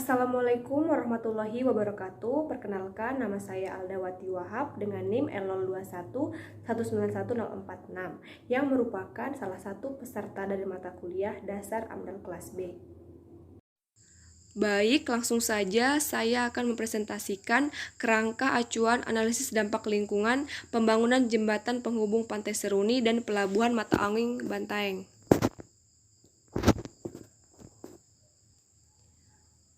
Assalamualaikum warahmatullahi wabarakatuh. Perkenalkan, nama saya Aldawati Wahab dengan NIM L21191046 yang merupakan salah satu peserta dari mata kuliah Dasar AMDAL kelas B. Baik, langsung saja saya akan mempresentasikan kerangka acuan analisis dampak lingkungan pembangunan jembatan penghubung Pantai Seruni dan pelabuhan Mata Angin Bantaeng.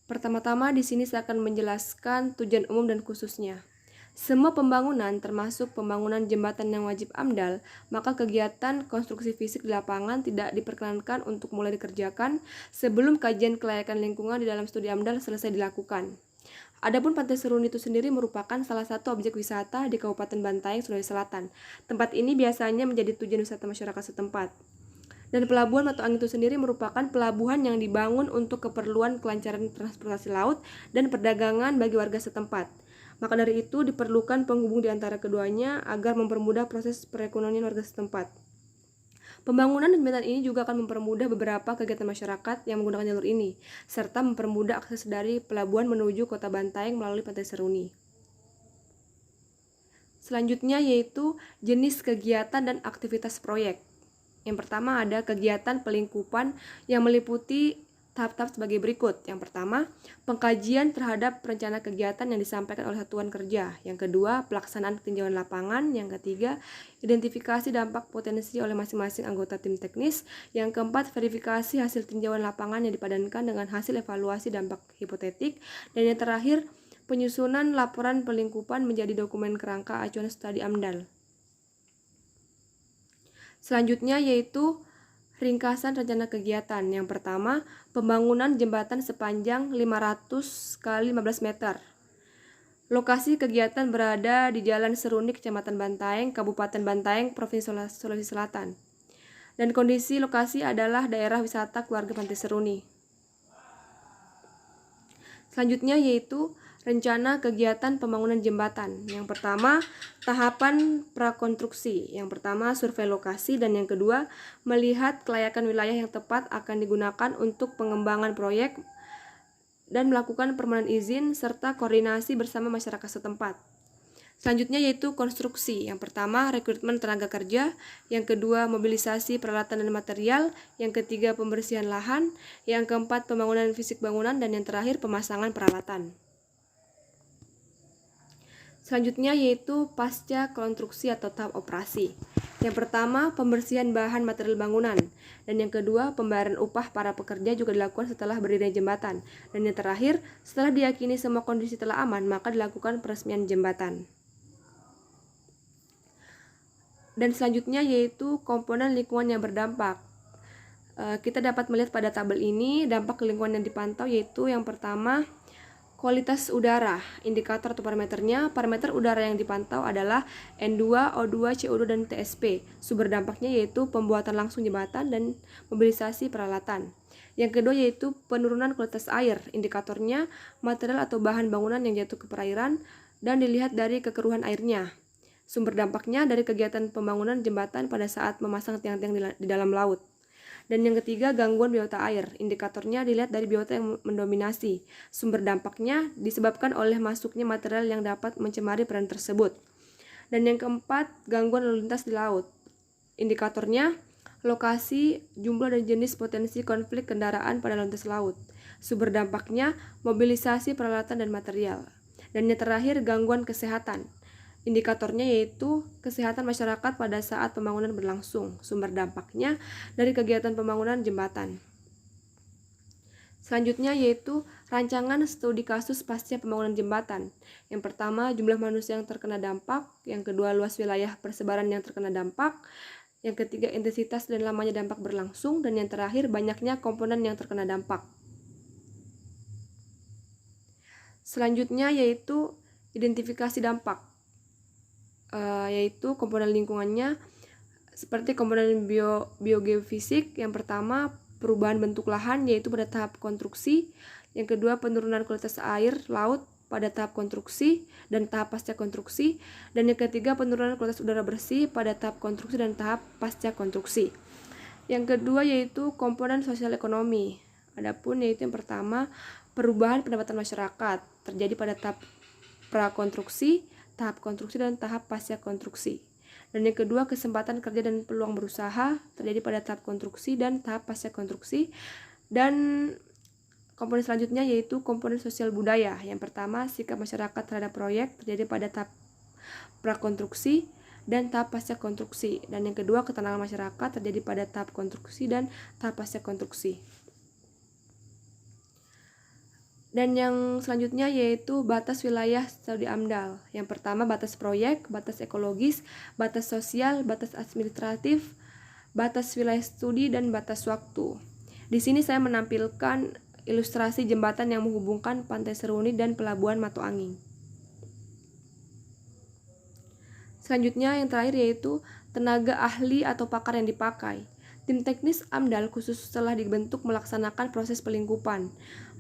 Pertama-tama di sini saya akan menjelaskan tujuan umum dan khususnya. Semua pembangunan, termasuk pembangunan jembatan yang wajib AMDAL, maka kegiatan konstruksi fisik di lapangan tidak diperkenankan untuk mulai dikerjakan sebelum kajian kelayakan lingkungan di dalam studi AMDAL selesai dilakukan. Adapun Pantai Seruni itu sendiri merupakan salah satu objek wisata di Kabupaten Bantaeng, Sulawesi Selatan. Tempat ini biasanya menjadi tujuan wisata masyarakat setempat. Dan pelabuhan Mata Angin itu sendiri merupakan pelabuhan yang dibangun untuk keperluan kelancaran transportasi laut dan perdagangan bagi warga setempat. Maka dari itu diperlukan penghubung di antara keduanya agar mempermudah proses perekonomian warga setempat. Pembangunan jembatan ini juga akan mempermudah beberapa kegiatan masyarakat yang menggunakan jalur ini, serta mempermudah akses dari pelabuhan menuju kota Bantaeng melalui Pantai Seruni. Selanjutnya yaitu jenis kegiatan dan aktivitas proyek. Yang pertama ada kegiatan pelingkupan yang meliputi tahap-tahap sebagai berikut. Yang pertama, pengkajian terhadap rencana kegiatan yang disampaikan oleh satuan kerja. Yang kedua, pelaksanaan tinjauan lapangan. Yang ketiga, identifikasi dampak potensi oleh masing-masing anggota tim teknis. Yang keempat, verifikasi hasil tinjauan lapangan yang dipadankan dengan hasil evaluasi dampak hipotetik. Dan yang terakhir, penyusunan laporan pelingkupan menjadi dokumen kerangka acuan studi AMDAL. Selanjutnya yaitu ringkasan rencana kegiatan. Yang pertama, pembangunan jembatan sepanjang 500 x 15 meter. Lokasi kegiatan berada di Jalan Seruni, Kecamatan Bantaeng, Kabupaten Bantaeng, Provinsi Sulawesi Selatan. Dan kondisi lokasi adalah daerah wisata keluarga Pantai Seruni. Selanjutnya yaitu rencana kegiatan pembangunan jembatan. Yang pertama, tahapan prakonstruksi. Yang pertama, survei lokasi, dan yang kedua, melihat kelayakan wilayah yang tepat akan digunakan untuk pengembangan proyek dan melakukan permohonan izin serta koordinasi bersama masyarakat setempat. Selanjutnya yaitu konstruksi. Yang pertama, rekrutmen tenaga kerja. Yang kedua, mobilisasi peralatan dan material. Yang ketiga, pembersihan lahan. Yang keempat, pembangunan fisik bangunan. Dan yang terakhir, pemasangan peralatan. Selanjutnya yaitu pasca konstruksi atau tahap operasi. Yang pertama, pembersihan bahan material bangunan. Dan yang kedua, pembayaran upah para pekerja juga dilakukan setelah berdirinya jembatan. Dan yang terakhir, setelah diyakini semua kondisi telah aman, maka dilakukan peresmian jembatan. Dan selanjutnya yaitu komponen lingkungan yang berdampak. Kita dapat melihat pada tabel ini dampak lingkungan yang dipantau yaitu yang pertama, kualitas udara. Indikator atau parameternya, parameter udara yang dipantau adalah N2, O2, CO2, dan TSP. Sumber dampaknya yaitu pembuatan langsung jembatan dan mobilisasi peralatan. Yang kedua yaitu penurunan kualitas air. Indikatornya material atau bahan bangunan yang jatuh ke perairan dan dilihat dari kekeruhan airnya. Sumber dampaknya dari kegiatan pembangunan jembatan pada saat memasang tiang-tiang di dalam laut. Dan yang ketiga, gangguan biota air. Indikatornya dilihat dari biota yang mendominasi. Sumber dampaknya disebabkan oleh masuknya material yang dapat mencemari perairan tersebut. Dan yang keempat, gangguan lalu lintas di laut. Indikatornya lokasi, jumlah, dan jenis potensi konflik kendaraan pada lalu lintas laut. Sumber dampaknya mobilisasi peralatan dan material. Dan yang terakhir, gangguan kesehatan. Indikatornya yaitu kesehatan masyarakat pada saat pembangunan berlangsung. Sumber dampaknya dari kegiatan pembangunan jembatan. Selanjutnya yaitu rancangan studi kasus pasca pembangunan jembatan. Yang pertama, jumlah manusia yang terkena dampak. Yang kedua, luas wilayah persebaran yang terkena dampak. Yang ketiga, intensitas dan lamanya dampak berlangsung. Dan yang terakhir, banyaknya komponen yang terkena dampak. Selanjutnya yaitu identifikasi dampak. Yaitu komponen lingkungannya seperti komponen biogeofisik. Yang pertama, perubahan bentuk lahan yaitu pada tahap konstruksi. Yang kedua, penurunan kualitas air laut pada tahap konstruksi dan tahap pasca konstruksi. Dan yang ketiga, penurunan kualitas udara bersih pada tahap konstruksi dan tahap pasca konstruksi. Yang kedua yaitu komponen sosial ekonomi. Adapun yaitu yang pertama, perubahan pendapatan masyarakat terjadi pada tahap prakonstruksi, tahap konstruksi, dan tahap pasca konstruksi. Dan yang kedua, kesempatan kerja dan peluang berusaha terjadi pada tahap konstruksi dan tahap pasca konstruksi. Dan komponen selanjutnya yaitu komponen sosial budaya. Yang pertama, sikap masyarakat terhadap proyek terjadi pada tahap prakonstruksi dan tahap pasca konstruksi. Dan yang kedua, ketenangan masyarakat terjadi pada tahap konstruksi dan tahap pasca konstruksi. Dan yang selanjutnya yaitu batas wilayah studi AMDAL. Yang pertama, batas proyek, batas ekologis, batas sosial, batas administratif, batas wilayah studi, dan batas waktu. Di sini saya menampilkan ilustrasi jembatan yang menghubungkan Pantai Seruni dan Pelabuhan Matoanging. Selanjutnya yang terakhir yaitu tenaga ahli atau pakar yang dipakai. Tim teknis AMDAL khusus telah dibentuk melaksanakan proses pelingkupan,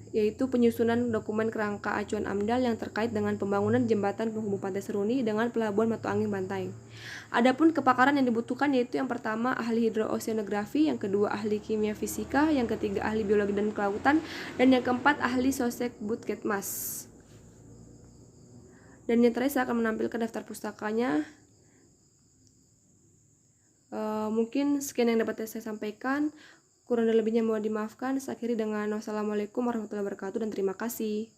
yaitu penyusunan dokumen kerangka acuan AMDAL yang terkait dengan pembangunan jembatan penghubung Pantai Seruni dengan Pelabuhan Matoanging Bantaeng. Adapun kepakaran yang dibutuhkan yaitu yang pertama ahli hidrooceanografi, yang kedua ahli kimia fisika, yang ketiga ahli biologi dan kelautan, dan yang keempat ahli sosek Butketmas. Dan yang terakhir saya akan menampilkan daftar pustakanya. Mungkin sekian yang dapat saya sampaikan. Kurang dan lebihnya mohon dimaafkan. Saya akhiri dengan wassalamualaikum warahmatullahi wabarakatuh dan terima kasih.